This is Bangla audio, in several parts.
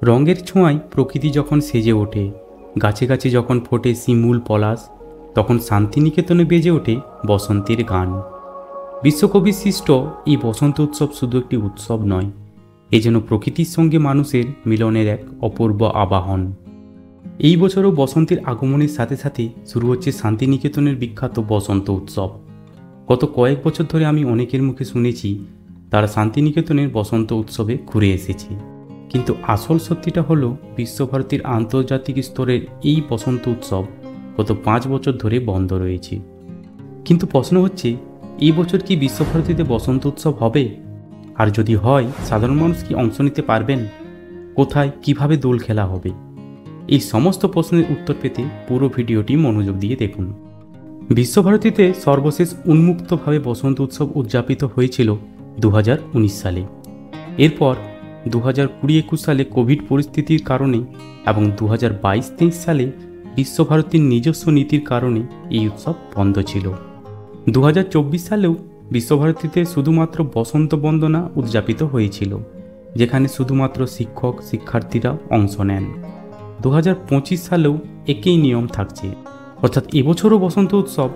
রঙের ছোঁয়ায় প্রকৃতি যখন সেজে ওঠে, গাছে গাছে যখন ফোটে শিমুল পলাশ, তখন শান্তিনিকেতনে বেজে ওঠে বসন্তের গান। বিশ্বকবি সৃষ্ট এই বসন্ত উৎসব শুধু একটি উৎসব নয়, এ যেন প্রকৃতির সঙ্গে মানুষের মিলনের এক অপূর্ব আবাহন। এই বছরও বসন্তের আগমনের সাথে সাথে শুরু হচ্ছে শান্তিনিকেতনের বিখ্যাত বসন্ত উৎসব। গত কয়েক বছর ধরে আমি অনেকের মুখে শুনেছি তারা শান্তিনিকেতনের বসন্ত উৎসবে ঘুরে এসেছে, কিন্তু আসল সত্যিটা হলো বিশ্বভারতীর আন্তর্জাতিক স্তরের এই বসন্ত উৎসব গত 5 বছর ধরে বন্ধ রয়েছে। কিন্তু প্রশ্ন হচ্ছে, এই বছর কি বিশ্বভারতীতে বসন্ত উৎসব হবে? আর যদি হয়, সাধারণ মানুষ কি অংশ নিতে পারবেন? কোথায়, কিভাবে দোল খেলা হবে? এই সমস্ত প্রশ্নের উত্তর পেতে পুরো ভিডিওটি মনোযোগ দিয়ে দেখুন। বিশ্বভারতীতে সর্বশেষ উন্মুক্তভাবে বসন্ত উৎসব উদযাপিত হয়েছিল 2019 সালে। এরপর 2020-21 সালে কোভিড পরিস্থিতির কারণে এবং 2022-23 সালে বিশ্বভারতীর নিজস্ব নীতির কারণে এই উৎসব বন্ধ ছিল। 2024 সালেও বিশ্বভারতীতে শুধুমাত্র বসন্ত বন্দনা উদযাপিত হয়েছিল, যেখানে শুধুমাত্র শিক্ষক শিক্ষার্থীরা অংশ নেন। 2025 সালেও একই নিয়ম থাকছে, অর্থাৎ এবছরও বসন্ত উৎসব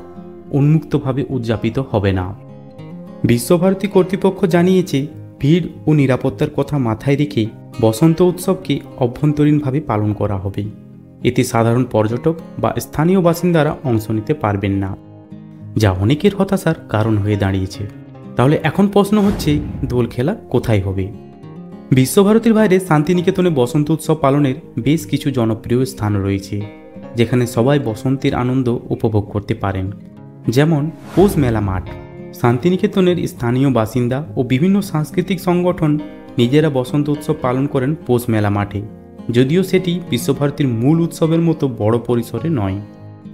উন্মুক্তভাবে উদযাপিত হবে না। বিশ্বভারতী কর্তৃপক্ষ জানিয়েছে, ভিড় ও নিরাপত্তার কথা মাথায় রেখে বসন্ত উৎসবকে অভ্যন্তরীণভাবে পালন করা হবে। এতে সাধারণ পর্যটক বা স্থানীয় বাসিন্দারা অংশ নিতে পারবেন না, যা অনেকের হতাশার কারণ হয়ে দাঁড়িয়েছে। তাহলে এখন প্রশ্ন হচ্ছে, দোল খেলা কোথায় হবে? বিশ্বভারতীর বাইরে শান্তিনিকেতনে বসন্ত উৎসব পালনের বেশ কিছু জনপ্রিয় স্থান রয়েছে, যেখানে সবাই বসন্তের আনন্দ উপভোগ করতে পারেন। যেমন পৌষ মেলা মাঠ। শান্তিনিকেতনের স্থানীয় বাসিন্দা ও বিভিন্ন সাংস্কৃতিক সংগঠন নিজেরা বসন্ত উৎসব পালন করেন পৌষ মেলা মাঠে, যদিও সেটি বিশ্বভারতীর মূল উৎসবের মতো বড় পরিসরে নয়।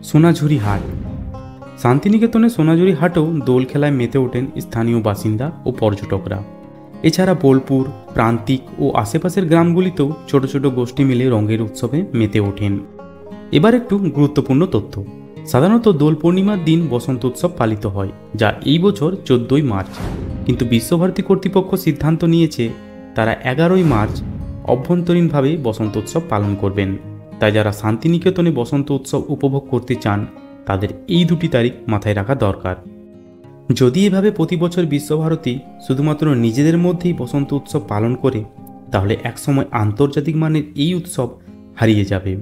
সোনাঝুরি হাট। শান্তিনিকেতনের সোনাঝুরি হাটেও দোল খেলায় মেতে ওঠেন স্থানীয় বাসিন্দা ও পর্যটকরা। এছাড়া বোলপুর, প্রান্তিক ও আশেপাশের গ্রামগুলিতেও ছোট ছোট গোষ্ঠী মিলে রঙের উৎসবে মেতে ওঠেন। এবার একটু গুরুত্বপূর্ণ তথ্য। সাধারণত দোল পূর্ণিমার দিন বসন্ত উৎসব পালিত হয়, যা এই বছর 14ই মার্চ। কিন্তু বিশ্বভারতী কর্তৃপক্ষ সিদ্ধান্ত নিয়েছে তারা 11ই মার্চ অভ্যন্তরীণভাবে বসন্ত উৎসব পালন করবেন। তাই যারা শান্তিনিকেতনে বসন্ত উৎসব উপভোগ করতে চান, তাদের এই দুটি তারিখ মাথায় রাখা দরকার। যদি এভাবে প্রতি বছর বিশ্বভারতী শুধুমাত্র নিজেদের মধ্যেই বসন্ত উৎসব পালন করে, তাহলে একসময় আন্তর্জাতিক মানের এই উৎসব হারিয়ে যাবে।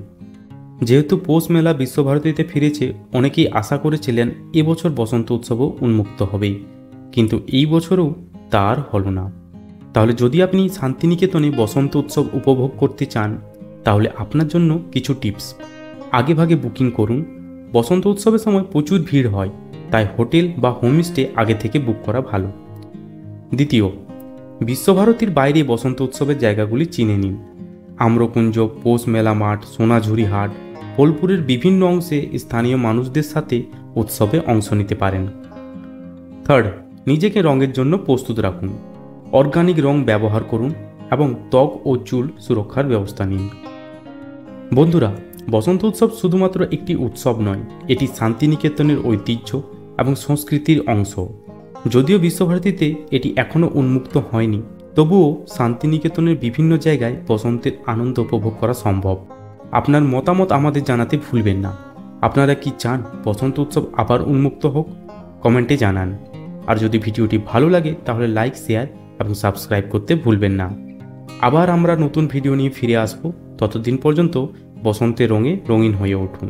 যেহেতু পৌষ মেলা বিশ্বভারতীতে ফিরেছে, অনেকেই আশা করেছিলেন এবছর বসন্ত উৎসবও উন্মুক্ত হবে, কিন্তু এই বছরও তা আর হলো না। তাহলে যদি আপনি শান্তিনিকেতনে বসন্ত উৎসব উপভোগ করতে চান, তাহলে আপনার জন্য কিছু টিপস। আগেভাগে বুকিং করুন। বসন্ত উৎসবের সময় প্রচুর ভিড় হয়, তাই হোটেল বা হোমস্টে আগে থেকে বুক করা ভালো। দ্বিতীয়, বিশ্বভারতীর বাইরে বসন্ত উৎসবের জায়গাগুলি চিনে নিন। আম্রকুঞ্জ, পৌষ মেলা মাঠ, সোনাঝুরি হাট, বোলপুরের বিভিন্ন অংশে স্থানীয় মানুষদের সাথে উৎসবে অংশ নিতে পারেন। থার্ড, নিজেকে রঙের জন্য প্রস্তুত রাখুন। অর্গানিক রং ব্যবহার করুন এবং ত্বক ও চুল সুরক্ষার ব্যবস্থা নিন। বন্ধুরা, বসন্ত উৎসব শুধুমাত্র একটি উৎসব নয়, এটি শান্তিনিকেতনের ঐতিহ্য এবং সংস্কৃতির অংশ। যদিও বিশ্বভারতীতে এটি এখনও উন্মুক্ত হয়নি, তবুও শান্তিনিকেতনের বিভিন্ন জায়গায় বসন্তের আনন্দ উপভোগ করা সম্ভব। আপনার মতামত আমাদের জানাতে ভুলবেন না। আপনারা কি চান বসন্ত উৎসব আবার উন্মুক্ত হোক? কমেন্টে জানান। আর যদি ভিডিওটি ভালো লাগে তাহলে লাইক, শেয়ার এবং সাবস্ক্রাইব করতে ভুলবেন না। আবার আমরা নতুন ভিডিও নিয়ে ফিরে আসব। ততদিন পর্যন্ত বসন্তের রঙে রঙিন হয়ে উঠুন।